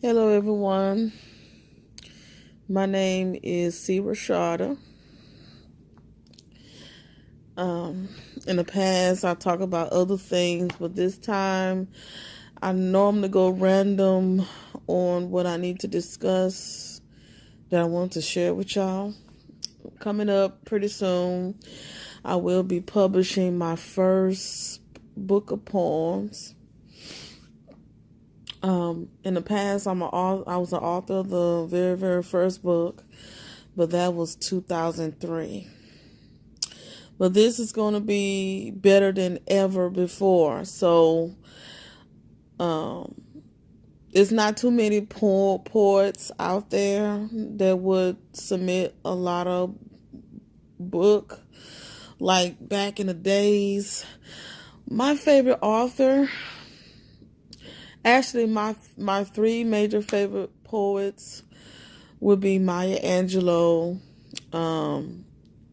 Hello, everyone. My name is C. Rashada. Um, in the past, I talk about other things, but this time I normally go random on what I need to discuss that I want to share with y'all. Coming up pretty soon, I will be publishing my first book of poems. In the past, I was an author of the very first book, but that was 2003. But this is going to be better than ever before. So, um, it's not too many poets out there that would submit a lot of book like back in the days. My favorite author, actually, my three major favorite poets would be Maya Angelou,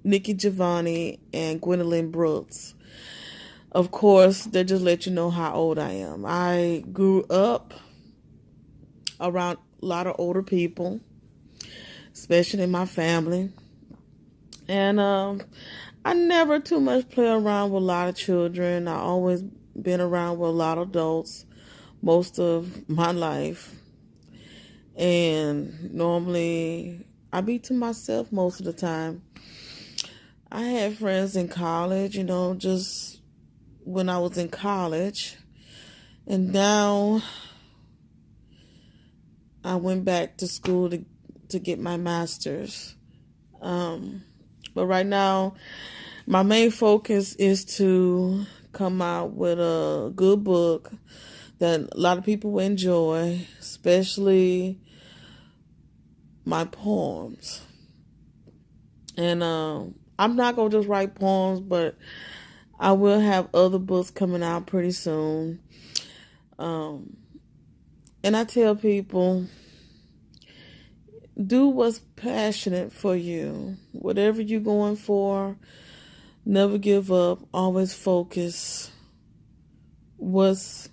Nikki Giovanni, and Gwendolyn Brooks. Of course, they just let you know how old I am. I grew up around a lot of older people, especially in my family. And I never too much play around with a lot of children. I always been around with a lot of adults most of my life. And normally I be to myself most of the time. I had friends in college, just when I was in college. And now I went back to school to get my master's. But right now, my main focus is to come out with a good book that a lot of people will enjoy, especially my poems. And I'm not going to just write poems, but I will have other books coming out pretty soon. And I tell people, do what's passionate for you. Whatever you're going for, never give up. Always focus what's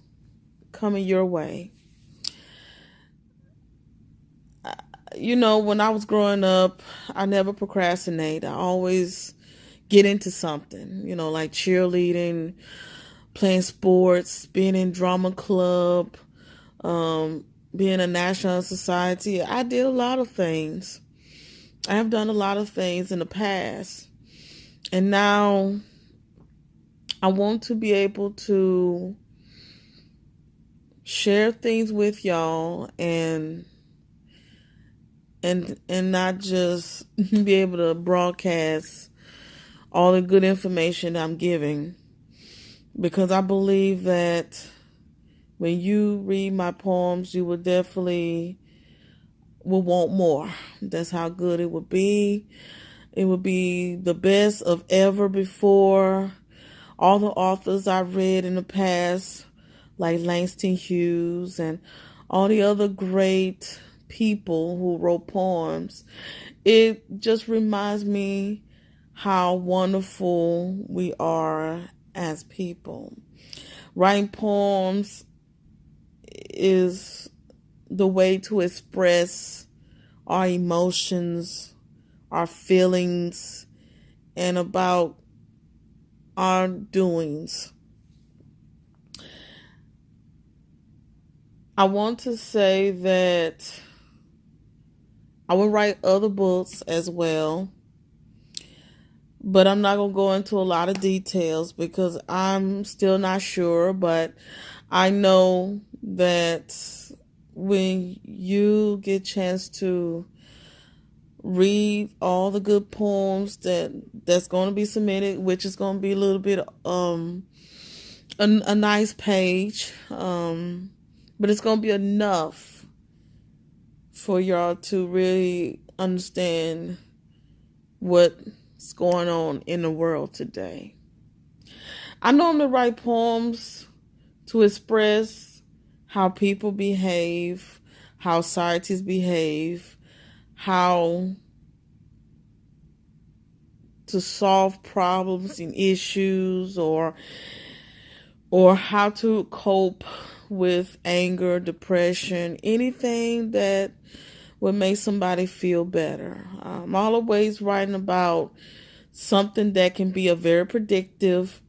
coming your way. When I was growing up, I never procrastinate. I always get into something, like cheerleading, playing sports, being in drama club, being a national society. I did a lot of things. I have done a lot of things in the past. And now I want to be able to share things with y'all and not just be able to broadcast all the good information I'm giving, because I believe that when you read my poems, you will definitely will want more. That's how good it would be. It would be the best of ever before. All the authors I've read in the past, like Langston Hughes and all the other great people who wrote poems, it just reminds me how wonderful we are as people. Writing poems is the way to express our emotions, our feelings, and about our doings. I want to say that I will write other books as well, but I'm not going to go into a lot of details because I'm still not sure. But I know that when you get a chance to read all the good poems that's going to be submitted, which is going to be a little bit a nice page, but it's going to be enough for y'all to really understand what's going on in the world today. I normally write poems to express how people behave, how societies behave, how to solve problems and issues, or how to cope with anger, depression, anything that would make somebody feel better. I'm always writing about something that can be a very predictive,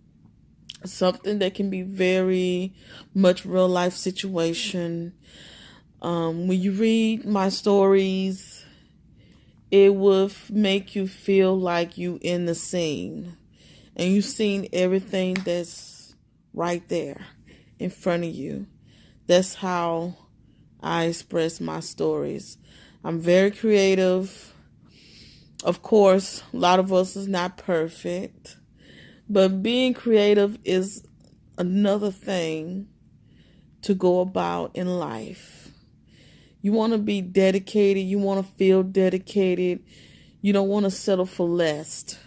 something that can be very much real life situation. When you read my stories, it will make you feel like you in the scene and you've seen everything that's right there in front of you. That's how I express my stories. I'm very creative. Of course, a lot of us is not perfect, but being creative is another thing to go about in life. You want to be dedicated. You want to feel dedicated. You don't want to settle for less.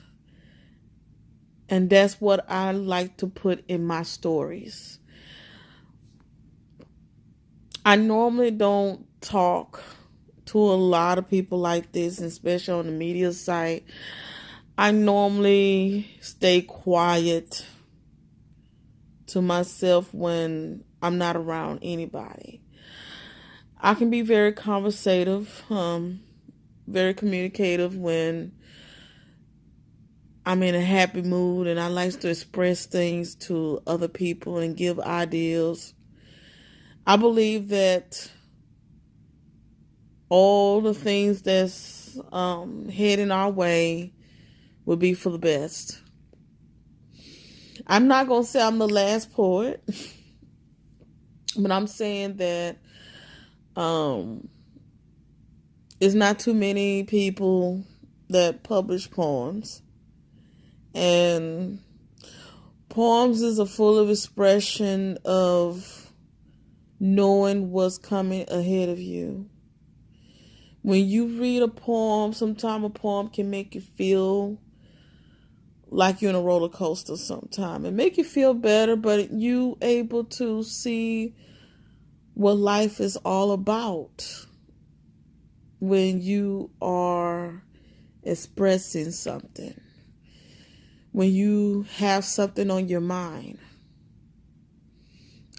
And that's what I like to put in my stories. I normally don't talk to a lot of people like this, especially on the media site. I normally stay quiet to myself when I'm not around anybody. I can be very conversative, very communicative when I'm in a happy mood, and I like to express things to other people and give ideas. I believe that all the things that's heading our way will be for the best. I'm not going to say I'm the last poet, but I'm saying that it's not too many people that publish poems. And poems is a full of expression of knowing what's coming ahead of you. When you read a poem, sometimes a poem can make you feel like you're in a roller coaster sometime. It make you feel better, but you able to see what life is all about when you are expressing something. When you have something on your mind.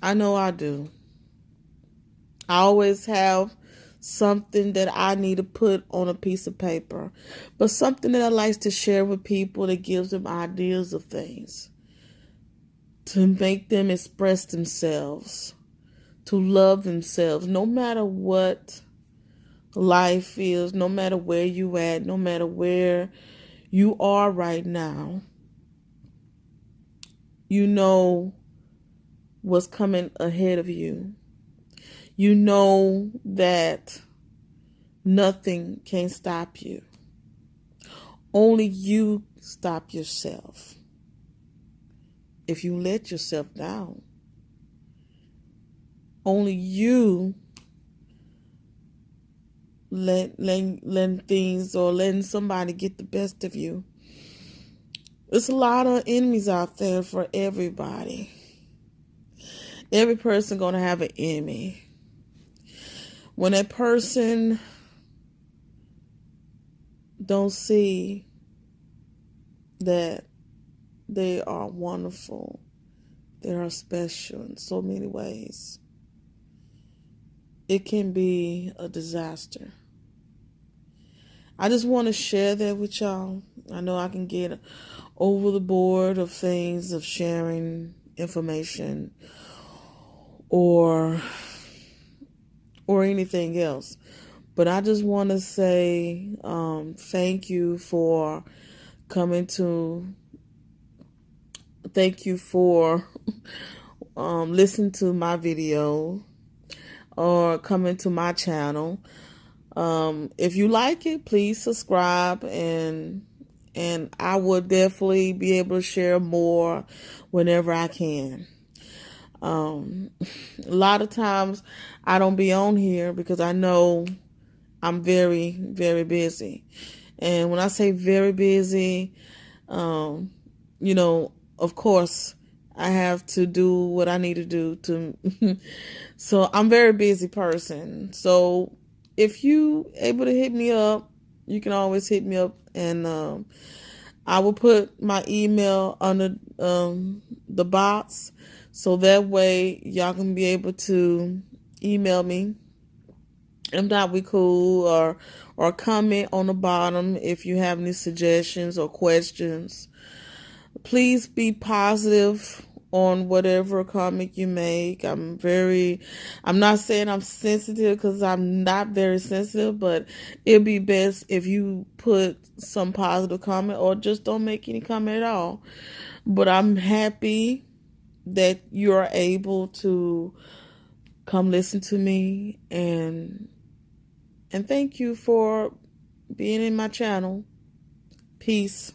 I know I do. I always have something that I need to put on a piece of paper, but something that I like to share with people that gives them ideas of things, to make them express themselves, to love themselves, no matter what life is, no matter where you at, no matter where you are right now. You know what's coming ahead of you. You know that nothing can stop you. Only you stop yourself. If you let yourself down, only you letting things or letting somebody get the best of you. There's a lot of enemies out there for everybody. Every person gonna have an enemy. When that person don't see that they are wonderful, they are special in so many ways, it can be a disaster. I just want to share that with y'all. I know I can get over the board of things, of sharing information or anything else. But I just want to say thank you for coming to, thank you for listening to my video or coming to my channel. If you like it, please subscribe, and I will definitely be able to share more whenever I can. A lot of times I don't be on here because I know I'm very, very busy. And when I say very busy, of course, I have to do what I need to do to. So I'm a very busy person. So if you able to hit me up, you can always hit me up, and I will put my email under the box, so that way y'all can be able to email me. If not, we cool, or comment on the bottom if you have any suggestions or questions. Please be positive on whatever comment you make. I'm not saying I'm sensitive, because I'm not very sensitive, but it'd be best if you put some positive comment or just don't make any comment at all. But I'm happy that you're able to come listen to me, and thank you for being in my channel. Peace.